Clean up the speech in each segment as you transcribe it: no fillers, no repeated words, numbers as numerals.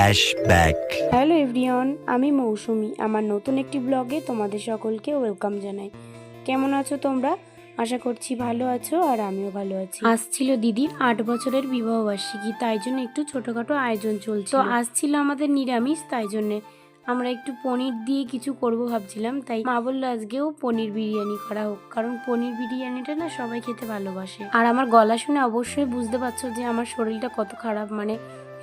Flashback. Hello everyone, আমি মৌসুমি। আমার নতুন একটি ব্লগে তোমাদের সকলকে ওয়েলকাম জানাই। কেমন আছো তোমরা? আশা করছি ভালো আছো, আর আমিও ভালো আছি। আসছিল দিদির 8 বছরের বিবাহবার্ষিকী, তাই জন্য একটু ছোটোখাটো আয়োজন চলছে। তো আসছিল আমাদের নিরামিষ, তাই জন্যে আমরা একটু পনির দিয়ে কিছু করব ভাবছিলাম। তাই মা বললো আজকেও পনির বিরিয়ানি করা হোক, কারণ পনির বিরিয়ানিটা না সবাই খেতে ভালোবাসে। আর আমার গলা শুনে অবশ্যই বুঝতে পারছো যে আমার শরীরটা কত খারাপ, মানে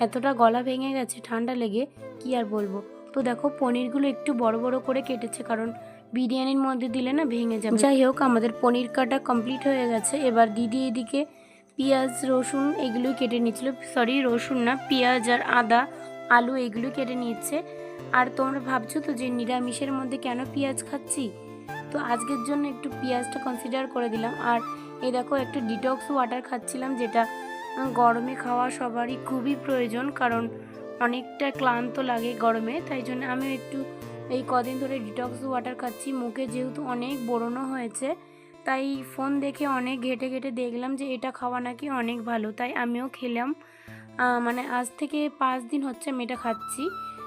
এতটা গলা ভেঙে গেছে ঠান্ডা লেগে, কি আর বলবো। তো দেখো পনিরগুলো একটু বড় বড় করে কেটেছে, কারণ বিরিয়ানির মধ্যে দিলে না ভেঙে যাবে। যাই হোক, আমাদের পনির কাটা কমপ্লিট হয়ে গেছে। এবার দিদি এদিকে পেঁয়াজ রসুন এগুলোই কেটে নিচ্ছিল, সরি রসুন না, পেঁয়াজ আর আদা আলু এগুলোই কেটে নিচ্ছে। আর তোমরা ভাবছো তো যে নিরামিষের মধ্যে কেন পেঁয়াজ খাচ্ছি, তো আজকের জন্য একটু পেঁয়াজটা কনসিডার করে দিলাম। আর এই দেখো একটা ডিটক্স ওয়াটার খাচ্ছিলাম, যেটা গরমে খাওয়া সবারই খুবই প্রয়োজন, কারণ অনেকটা ক্লান্ত লাগে গরমে। তাই জন্য আমিও একটু এই কদিন ধরে ডিটক্স ওয়াটার খাচ্ছি। মুখে যেহেতু অনেক ব্রণ হয়েছে, তাই ফোন দেখে অনেক ঘেটে ঘেটে দেখলাম যে এটা খাওয়া নাকি অনেক ভালো, তাই আমিও খেলাম। মানে আজ থেকে 5 দিন হচ্ছে আমি এটা খাচ্ছি,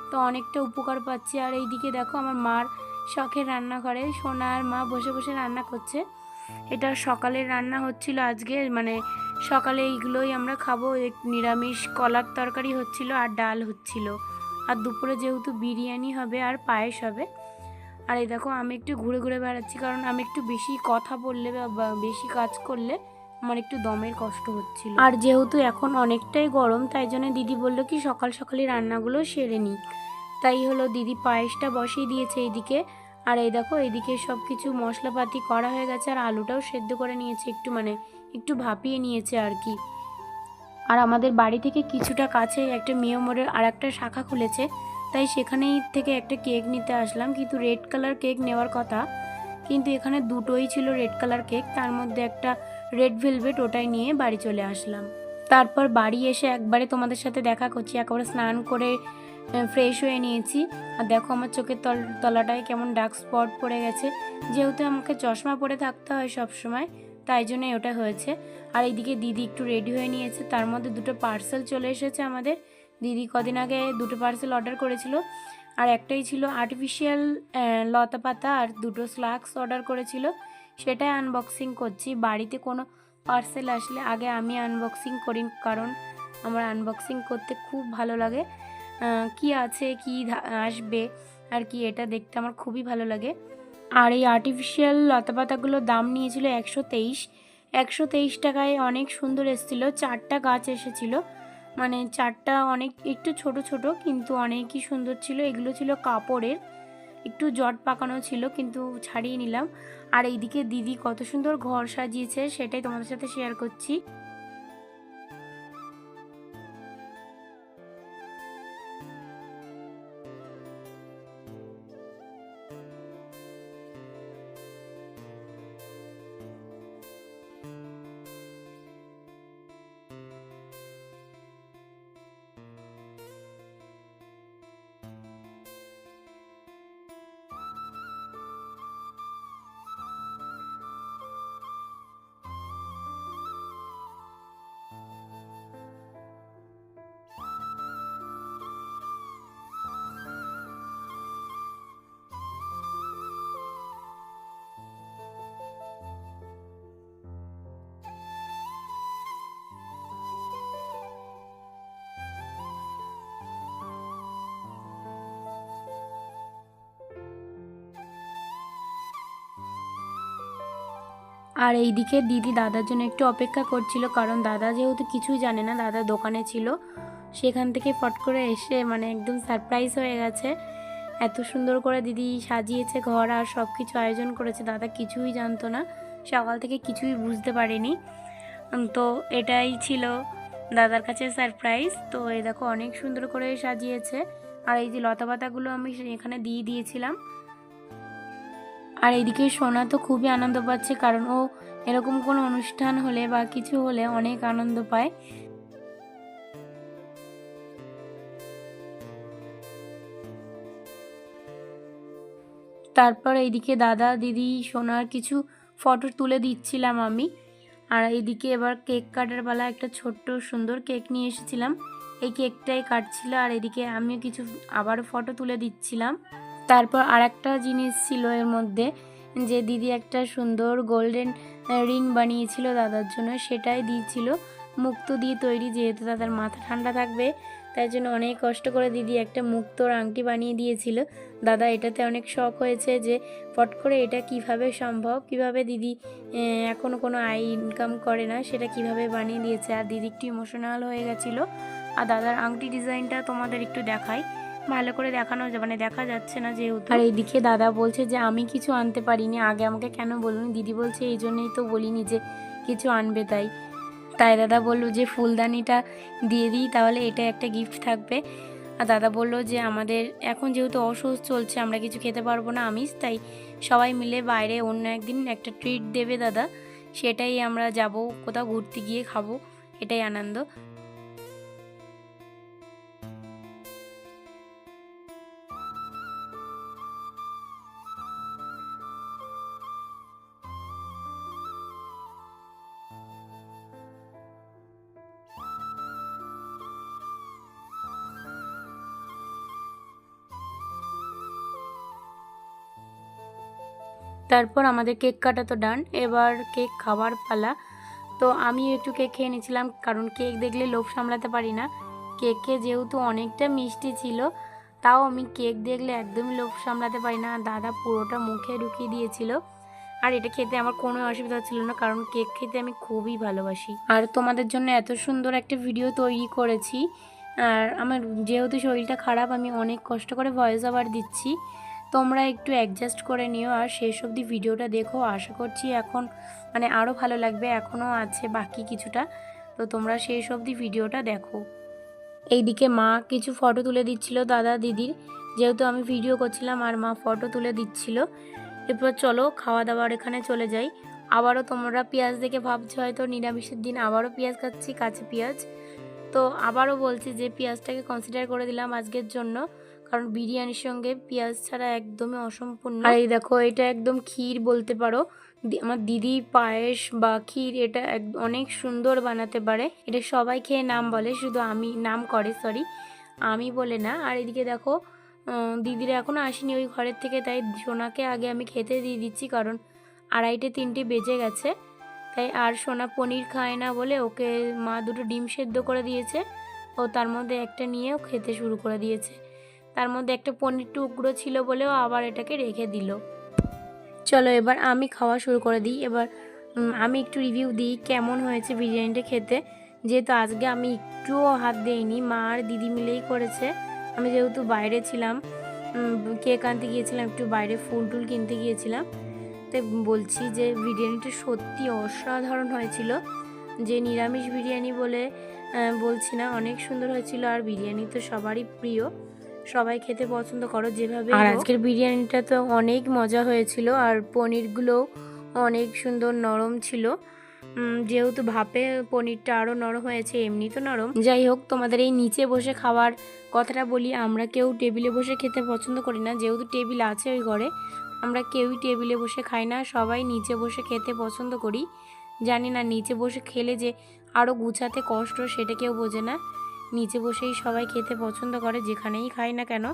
তো অনেকটা উপকার পাচ্ছি। আর এইদিকে দেখো আমার মার শখের রান্নাঘরে সোনার মা বসে বসে রান্না করছে। এটা সকালের রান্না হচ্ছিল আজকে, মানে সকালে এইগুলোই আমরা খাবো। নিরামিষ কলার তরকারি হচ্ছিল আর ডাল হচ্ছিল, আর দুপুরে যেহেতু বিরিয়ানি হবে আর পায়েস হবে। আর এই দেখো আমি একটু ঘুরে ঘুরে বেড়াচ্ছি, কারণ আমি একটু বেশি কথা বললে বা বেশি কাজ করলে আমার একটু দমের কষ্ট হচ্ছিল। আর যেহেতু এখন অনেকটাই গরম, তাই জন্য দিদি বললো কি সকাল সকালই রান্নাগুলো সেরে নিই। তাই হলো দিদি পায়েসটা বসিয়ে দিয়েছে এইদিকে। আর এই দেখো এইদিকে সব কিছু মশলাপাতি করা হয়ে গেছে, আর আলুটাও সেদ্ধ করে নিয়েছে, একটু মানে একটু ভাপিয়ে নিয়েছে আর কি। আর আমাদের বাড়ি থেকে কিছুটা কাছে একটা মেয়ো মোড়ের আর একটা শাখা খুলেছে, তাই সেখানেই থেকে একটা কেক নিতে আসলাম। কিন্তু রেড কালার কেক নেওয়ার কথা, কিন্তু এখানে দুটোই ছিল রেড কালার কেক, তার মধ্যে একটা রেড ভেলভেট, ওটাই নিয়ে বাড়ি চলে আসলাম। তারপর বাড়ি এসে একবারে তোমাদের সাথে দেখা করছি, একেবারে স্নান করে ফ্রেশ হয়ে নিয়েছি। আর দেখো আমার চোখের তলাটায় কেমন ডার্ক স্পট পড়ে গেছে, যেহেতু আমাকে চশমা পরে থাকতে হয় সব সময়, তাই জন্যই ওটা হয়েছে। আর এইদিকে দিদি একটু রেডি হয়ে নিয়েছে, তার মধ্যে দুটো পার্সেল চলে এসেছে আমাদের। দিদি কদিন আগে দুটো পার্সেল অর্ডার করেছিল, আর একটাই ছিল আর্টিফিশিয়াল লতা পাতা, আর দুটো স্লাক্স অর্ডার করেছিল, সেটাই আনবক্সিং করছি। বাড়িতে কোনো পার্সেল আসলে আগে আমি আনবক্সিং করি, কারণ আমার আনবক্সিং করতে খুব ভালো লাগে। কি আছে কি আসবে আর কি, এটা দেখতে আমার খুবই ভালো লাগে। আর এই আর্টিফিশিয়াল লতাপাতাগুলোর দাম নিয়েছিল 123 টাকায়। অনেক সুন্দর এসেছিলো, 4টা গাছ এসেছিলো, মানে 4টা অনেক একটু ছোট ছোট, কিন্তু অনেকই সুন্দর ছিল। এগুলো ছিল কাপড়ের, একটু জট পাকানো ছিল, কিন্তু ছাড়িয়ে নিলাম। আর এইদিকে দিদি কত সুন্দর ঘর সাজিয়েছে, সেটাই তোমাদের সাথে শেয়ার করছি। আর এইদিকে দিদি দাদার জন্য একটু অপেক্ষা করছিল, কারণ দাদা যেহেতু কিছুই জানে না, দাদা দোকানে ছিল, সেখান থেকে ফট করে এসে মানে একদম সারপ্রাইজ হয়ে গেছে। এত সুন্দর করে দিদি সাজিয়েছে ঘর আর সব কিছু আয়োজন করেছে, দাদা কিছুই জানতো না, সকাল থেকে কিছুই বুঝতে পারেনি। তো এটাই ছিল দাদার কাছে সারপ্রাইজ। তো এই দেখো অনেক সুন্দর করে সাজিয়েছে। আর এই যে লতা পাতাগুলো আমি এখানে দিয়ে দিয়েছিলাম। আর এইদিকে সোনা তো খুবই আনন্দ পাচ্ছে, কারণ ও এরকম কোনো অনুষ্ঠান হলে বা কিছু হলে অনেক আনন্দ পায়। তারপর এইদিকে দাদা দিদি সোনার কিছু ফটো তুলে দিচ্ছিলাম আমি। আর এইদিকে এবার কেক কাটার বেলা একটা ছোট্ট সুন্দর কেক নিয়ে এসেছিলাম, এই কেকটাই কাটছিল, আর এদিকে আমিও কিছু আবারও ফটো তুলে দিচ্ছিলাম। তারপর আর একটা জিনিস ছিল এর মধ্যে, যে দিদি একটা সুন্দর গোল্ডেন রিং বানিয়েছিল দাদার জন্য, সেটাই দিয়েছিল মুক্তো দিয়ে তৈরি। যেহেতু দাদার মাথা ঠান্ডা থাকবে তাই জন্য অনেক কষ্ট করে দিদি একটা মুক্তোর আংটি বানিয়ে দিয়েছিল। দাদা এটাতে অনেক শখ হয়েছে যে ফট করে এটা কিভাবে সম্ভব, কিভাবে দিদি এখনও কোনো আয় ইনকাম করে না, সেটা কিভাবে বানিয়ে দিয়েছে। আর দিদি একটু ইমোশনাল হয়ে গেছিলো। আর দাদার আংটি ডিজাইনটা তোমাদের একটু দেখাই, ভালো করে দেখানো মানে দেখা যাচ্ছে না যেহেতু। আর এইদিকে দাদা বলছে যে আমি কিছু আনতে পারিনি, আগে আমাকে কেন বলুন। দিদি বলছে এই জন্যই তো বলিনি যে কিছু আনবে। তাই দাদা বললো যে ফুলদানিটা দিয়ে দিই, তাহলে এটা একটা গিফট থাকবে। আর দাদা বললো যে আমাদের এখন যেহেতু অসুস্থ চলছে, আমরা কিছু খেতে পারবো না আমিষ, তাই সবাই মিলে বাইরে অন্য একদিন একটা ট্রিট দেবে দাদা, সেটাই আমরা যাব, কোথাও ঘুরতে গিয়ে খাবো, এটাই আনন্দ। তারপর আমাদের কেক কাটা তো ডান, এবার কেক খাওয়ার পালা। তো আমি একটু কেক খেয়ে নিয়েছিলাম, কারণ কেক দেখলে লোভ সামলাতে পারি না। কেকে যেহেতু অনেকটা মিষ্টি ছিল, তাও আমি কেক দেখলে একদমই লোভ সামলাতে পারি না। দাদা পুরোটা মুখে ঢুকিয়ে দিয়েছিল। আর এটা খেতে আমার কোনো অসুবিধা ছিল না, কারণ কেক খেতে আমি খুবই ভালোবাসি। আর তোমাদের জন্য এত সুন্দর একটা ভিডিও তৈরি করেছি। আর আমার যেহেতু শরীরটা খারাপ, আমি অনেক কষ্ট করে ভয়েস ওভার দিচ্ছি, তোমরা একটু অ্যাডজাস্ট করে নিও। আর শেষ অবধি ভিডিওটা দেখো, আশা করছি এখন মানে আরও ভালো লাগবে, এখনও আছে বাকি কিছুটা, তো তোমরা শেষ অবধি ভিডিওটা দেখো। এইদিকে মা কিছু ফটো তুলে দিচ্ছিল দাদা দিদির, যেহেতু আমি ভিডিও করছিলাম আর মা ফটো তুলে দিচ্ছিল। এরপর চলো খাওয়া দাওয়ার এখানে চলে যাই। আবারও তোমরা পেঁয়াজ দেখে ভাবছো হয়তো নিরামিষের দিন আবারও পেঁয়াজ খাচ্ছি, কাঁচা পেঁয়াজ। তো আবারও বলছি যে পেঁয়াজটাকে কনসিডার করে দিলাম আজকের জন্য, কারণ বিরিয়ানির সঙ্গে পেঁয়াজ ছাড়া একদমই অসম্পূর্ণ। আর এই দেখো, এটা একদম ক্ষীর বলতে পারো। আমার দিদি পায়েস বা ক্ষীর এটা অনেক সুন্দর বানাতে পারে। এটা সবাই খেয়ে নাম বলে, শুধু আমি নাম করে, সরি আমি বলে না। আর এদিকে দেখো দিদিরা এখনও আসেনি ওই ঘরের থেকে, তাই সোনাকে আগে আমি খেতে দিয়ে দিচ্ছি, কারণ 2:30-3টে বেজে গেছে। তাই আর সোনা পনির খায় না বলে ওকে মা দুটো ডিম সেদ্ধ করে দিয়েছে, ও তার মধ্যে একটা নিয়েও খেতে শুরু করে দিয়েছে। তার মধ্যে একটা পনির টুকরো ছিল বলেও আবার এটাকে রেখে দিল। চলো এবার আমি খাওয়া শুরু করে দিই। এবার আমি একটু রিভিউ দিই কেমন হয়েছে বিরিয়ানিটা খেতে। যেহেতু আজকে আমি একটুও হাত দিইনি, মা আর দিদি মিলেই করেছে। আমি যেহেতু বাইরে ছিলাম, কেক আনতে গিয়েছিলাম, একটু বাইরে ফুল টুল কিনতে গিয়েছিলাম, তাই বলছি যে বিরিয়ানিটা সত্যি অসাধারণ হয়েছিল। যে নিরামিষ বিরিয়ানি বলে বলছি না, অনেক সুন্দর হয়েছিল। আর বিরিয়ানি তো সবারই প্রিয়, সবাই খেতে পছন্দ করো যেভাবে। আর আজকের বিরিয়ানিটা তো অনেক মজা হয়েছিল, আর পনিরগুলোও অনেক সুন্দর নরম ছিল। যেহেতু ভাপে পনিরটা আরও নরম হয়েছে, এমনি তো নরম। যাই হোক, তোমাদের এই নিচে বসে খাওয়ার কথাটা বলি, আমরা কেউ টেবিলে বসে খেতে পছন্দ করি না। যেহেতু টেবিল আছে ওই ঘরে, আমরা কেউই টেবিলে বসে খাই না, সবাই নিচে বসে খেতে পছন্দ করি। জানি না নিচে বসে খেলে যে আরও গুছাতে কষ্ট, সেটা কেউ বোঝে না। নিচে বসেই সবাই খেতে পছন্দ করে, যেখানেই খাই না কেন,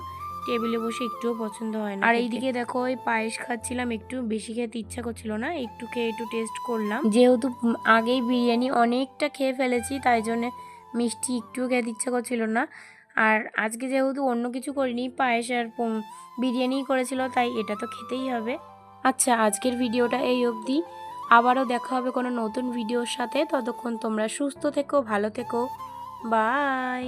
টেবিলে বসে একটুও পছন্দ হয় না। আর এইদিকে দেখো, ওই পায়েস খাচ্ছিলাম, একটু বেশি খেতে ইচ্ছা করছিল না, একটু খেয়ে একটু টেস্ট করলাম। যেহেতু আগেই বিরিয়ানি অনেকটা খেয়ে ফেলেছি, তাই জন্যে মিষ্টি একটুও খেতে ইচ্ছা করছিল না। আর আজকে যেহেতু অন্য কিছু করিনি, পায়েস আর বিরিয়ানিই করেছিল, তাই এটা তো খেতেই হবে। আচ্ছা, আজকের ভিডিওটা এই অবধি। আবারও দেখা হবে কোনো নতুন ভিডিওর সাথে। ততক্ষণ তোমরা সুস্থ থেকো, ভালো থেকো, বাই।